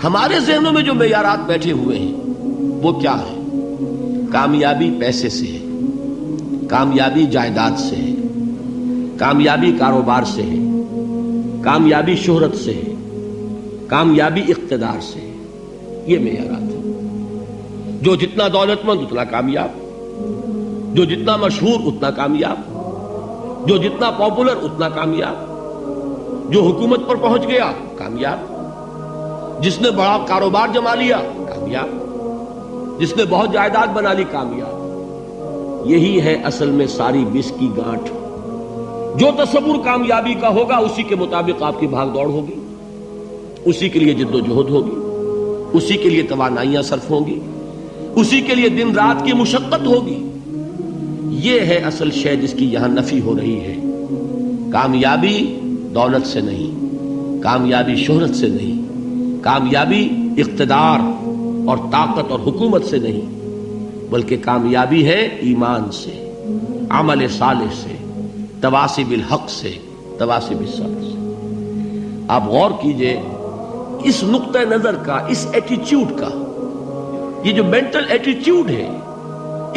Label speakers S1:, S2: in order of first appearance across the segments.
S1: ہمارے ذہنوں میں جو معیارات بیٹھے ہوئے ہیں وہ کیا ہے؟ کامیابی پیسے سے ہے، کامیابی جائیداد سے ہے، کامیابی کاروبار سے ہے، کامیابی شہرت سے ہے، کامیابی اقتدار سے ہے. یہ معیارات ہیں. جو جتنا دولت مند اتنا کامیاب، جو جتنا مشہور اتنا کامیاب، جو جتنا پاپولر اتنا کامیاب، جو حکومت پر پہنچ گیا کامیاب، جس نے بڑا کاروبار جما لیا کامیاب، جس نے بہت جائیداد بنا لی کامیاب. یہی ہے اصل میں ساری بس کی گانٹھ. جو تصور کامیابی کا ہوگا اسی کے مطابق آپ کی بھاگ دوڑ ہوگی، اسی کے لیے جد و جہد ہوگی، اسی کے لیے توانائیاں صرف ہوں گی، اسی کے لیے دن رات کی مشقت ہوگی. یہ ہے اصل شے جس کی یہاں نفی ہو رہی ہے. کامیابی دولت سے نہیں، کامیابی شہرت سے نہیں، کامیابی اقتدار اور طاقت اور حکومت سے نہیں، بلکہ کامیابی ہے ایمان سے، عمل صالح سے، تواصی بالحق سے، تواصی بالصبر سے. آپ غور کیجئے اس نقطہ نظر کا، اس ایٹیچیوڈ کا، یہ جو مینٹل ایٹیچیوڈ ہے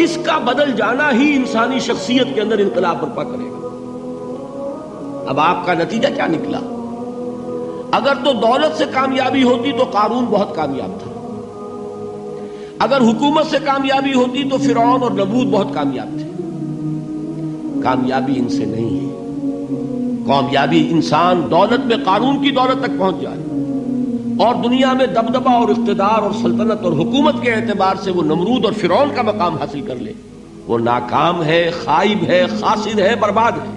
S1: اس کا بدل جانا ہی انسانی شخصیت کے اندر انقلاب برپا کرے گا. اب آپ کا نتیجہ کیا نکلا؟ اگر تو دولت سے کامیابی ہوتی تو قارون بہت کامیاب تھا، اگر حکومت سے کامیابی ہوتی تو فرعون اور نمرود بہت کامیاب تھے. کامیابی ان سے نہیں ہے. کامیابی انسان دولت میں قارون کی دولت تک پہنچ جائے اور دنیا میں دبدبہ اور اقتدار اور سلطنت اور حکومت کے اعتبار سے وہ نمرود اور فرعون کا مقام حاصل کر لے، وہ ناکام ہے، خائب ہے، خاسر ہے، برباد ہے.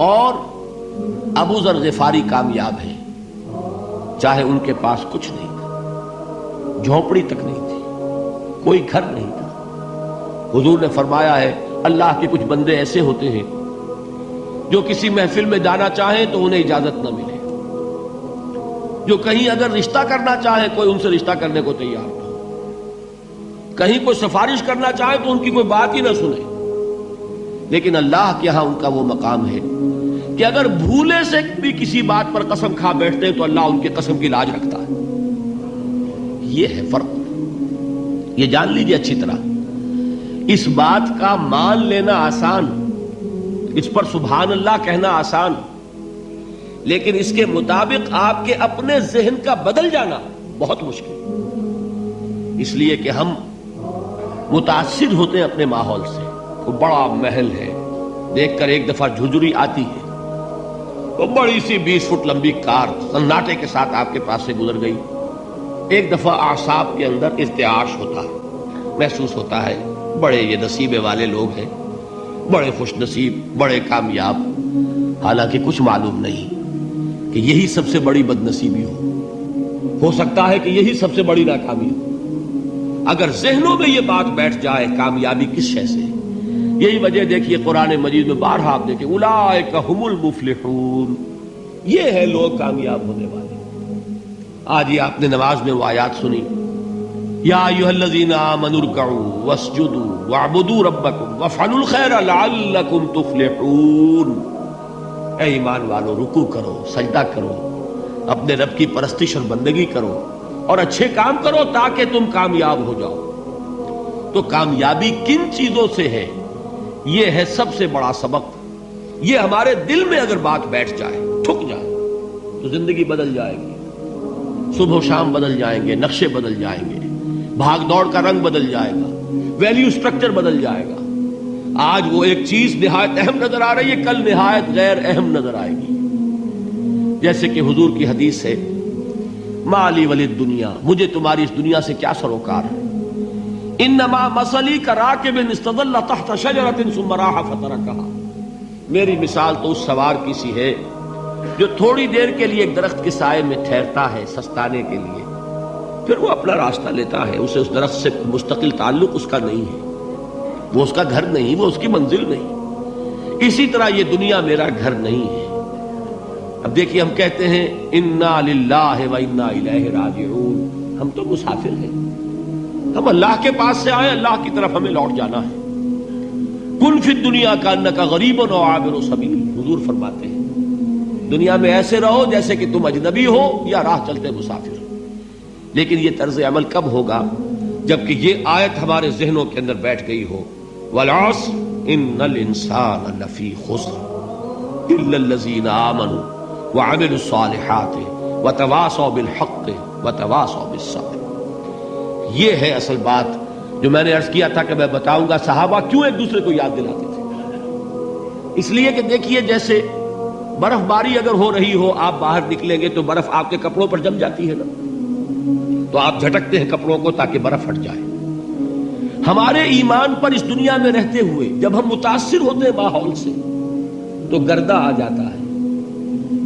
S1: اور ابو ذر غفاری کامیاب ہے، چاہے ان کے پاس کچھ نہیں تھا، جھونپڑی تک نہیں تھی، کوئی گھر نہیں تھا. حضور نے فرمایا ہے اللہ کے کچھ بندے ایسے ہوتے ہیں جو کسی محفل میں جانا چاہیں تو انہیں اجازت نہ ملے، جو کہیں اگر رشتہ کرنا چاہے کوئی ان سے رشتہ کرنے کو تیار نہ، کہیں کوئی سفارش کرنا چاہے تو ان کی کوئی بات ہی نہ سنے. لیکن اللہ کے ہاں ان کا وہ مقام ہے کہ اگر بھولے سے بھی کسی بات پر قسم کھا بیٹھتے تو اللہ ان کی قسم کی لاج رکھتا ہے. یہ ہے فرق. یہ جان لیجیے اچھی طرح. اس بات کا مان لینا آسان، اس پر سبحان اللہ کہنا آسان، لیکن اس کے مطابق آپ کے اپنے ذہن کا بدل جانا بہت مشکل. اس لیے کہ ہم متاثر ہوتے ہیں اپنے ماحول سے. وہ بڑا محل ہے، دیکھ کر ایک دفعہ جھجری آتی ہے، وہ بڑی سی 20 فٹ لمبی کار سناٹے کے ساتھ آپ کے پاس سے گزر گئی. ایک دفعہ اعصاب کے اندر ارتعاش ہوتا ہے، محسوس ہوتا ہے بڑے یہ نصیبے والے لوگ ہیں، بڑے خوش نصیب، بڑے کامیاب. حالانکہ کچھ معلوم نہیں کہ یہی سب سے بڑی بد نصیبی ہو سکتا ہے کہ یہی سب سے بڑی ناکامی ہو. اگر ذہنوں میں یہ بات بیٹھ جائے کامیابی کس شے سے. یہی وجہ دیکھیے قرآن مجید میں بارہا آپ دیکھیں اولئک ھم المفلحون، یہ ہے لوگ کامیاب ہونے والے. آج یہ آپ نے نماز میں وہ آیات سنی، یا ایھا الذین آمنوا ارکعوا واسجدوا واعبدوا ربکم وافعلوا الخیر لعلکم تفلحون. اے ایمان والو، رکوع کرو، سجدہ کرو، اپنے رب کی پرستش اور بندگی کرو اور اچھے کام کرو تاکہ تم کامیاب ہو جاؤ. تو کامیابی کن چیزوں سے ہے؟ یہ ہے سب سے بڑا سبق. یہ ہمارے دل میں اگر بات بیٹھ جائے، ٹھک جائے، تو زندگی بدل جائے گی. صبح و شام بدل جائیں گے، نقشے بدل جائیں گے، بھاگ دوڑ کا رنگ بدل جائے گا، ویلیو سٹرکچر بدل جائے گا. آج وہ ایک چیز نہایت اہم نظر آ رہی ہے، کل نہایت غیر اہم نظر آئے گی. جیسے کہ حضور کی حدیث ہے مالی ولد دنیا، مجھے تمہاری اس دنیا سے کیا سروکار ہے. انما مثلی کراکب استظل تحت شجرۃ ثم راح فترکها، میری مثال تو اس سوار کی سی ہے جو تھوڑی دیر کے لیے ایک درخت کے سائے میں ٹھہرتا ہے سستانے کے لیے، پھر وہ اپنا راستہ لیتا ہے. اسے اس درخت سے مستقل تعلق اس کا نہیں ہے، وہ اس کا گھر نہیں، وہ اس کی منزل نہیں. اسی طرح یہ دنیا میرا گھر نہیں ہے. اب دیکھیے ہم کہتے ہیں انا للہ و انا الیہ راجعون، ہم تو مسافر ہیں، ہم اللہ کے پاس سے آئے، اللہ کی طرف ہمیں لوٹ جانا ہے. کن فی الدنیا کانک غریب و عابر سبیل، حضور فرماتے ہیں دنیا میں ایسے رہو جیسے کہ تم اجنبی ہو یا راہ چلتے مسافر. لیکن یہ طرز عمل کب ہوگا؟ جبکہ یہ آیت ہمارے ذہنوں کے اندر بیٹھ گئی ہو، والعصر ان الانسان لفی خسر الا الذین آمنوا وعملوا الصالحات وتواصوا بالحق وتواصوا بالصبر۔ یہ ہے اصل بات جو میں نے عرض کیا تھا کہ میں بتاؤں گا صحابہ کیوں ایک دوسرے کو یاد دلاتے تھے۔ اس لیے کہ دیکھیے جیسے برف باری اگر ہو رہی ہو، آپ باہر نکلیں گے تو برف آپ کے کپڑوں پر جم جاتی ہے نا، تو آپ جھٹکتے ہیں کپڑوں کو تاکہ برف ہٹ جائے۔ ہمارے ایمان پر اس دنیا میں رہتے ہوئے جب ہم متاثر ہوتے ہیں ماحول سے تو گردہ آ جاتا ہے،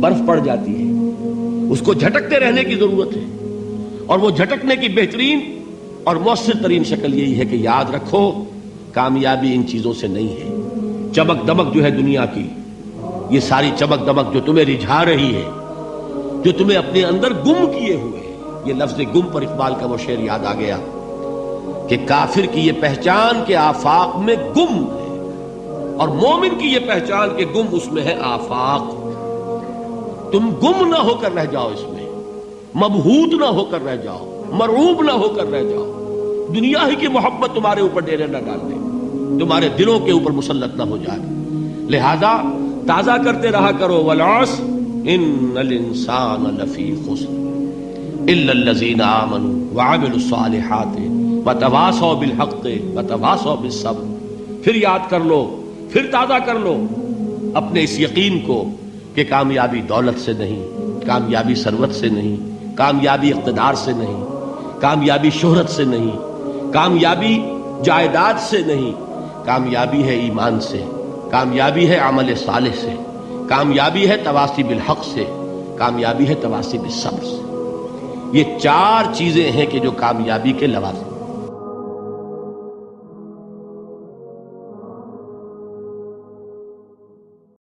S1: برف پڑ جاتی ہے، اس کو جھٹکتے رہنے کی ضرورت ہے۔ اور وہ جھٹکنے کی بہترین اور مؤثر ترین شکل یہی ہے کہ یاد رکھو کامیابی ان چیزوں سے نہیں ہے۔ چمک دمک جو ہے دنیا کی، یہ ساری چمک دمک جو تمہیں رجھا رہی ہے، جو تمہیں اپنے اندر گم کیے ہوئے، یہ لفظ گم پر اقبال کا وہ شعر یاد آ گیا کہ کافر کی یہ پہچان کے آفاق میں گم ہے، اور مومن کی یہ پہچان کے گم اس میں ہے آفاق۔ تم گم نہ ہو کر رہ جاؤ اس میں، مبہوت نہ ہو کر رہ جاؤ، مرعوب نہ ہو کر رہ جاؤ، دنیا ہی کی محبت تمہارے اوپر ڈیرے نہ ڈال دے، تمہارے دلوں کے اوپر مسلط نہ ہو جائے۔ لہذا تازہ کرتے رہا کرو، والعصر ان الانسان لفی خسر الا الذین آمنوا وعملوا الصالحات وتواصوا بالحق وتواصوا بالصبر۔ پھر یاد کر لو، پھر تازہ کر لو اپنے اس یقین کو کہ کامیابی دولت سے نہیں، کامیابی ثروت سے نہیں، کامیابی اقتدار سے نہیں، کامیابی شہرت سے نہیں، کامیابی جائیداد سے نہیں، کامیابی ہے ایمان سے، کامیابی ہے عمل صالح سے، کامیابی ہے تواصی بالحق سے، کامیابی ہے تواصی بالصبر سے۔ یہ چار چیزیں ہیں کہ جو کامیابی کے لوازم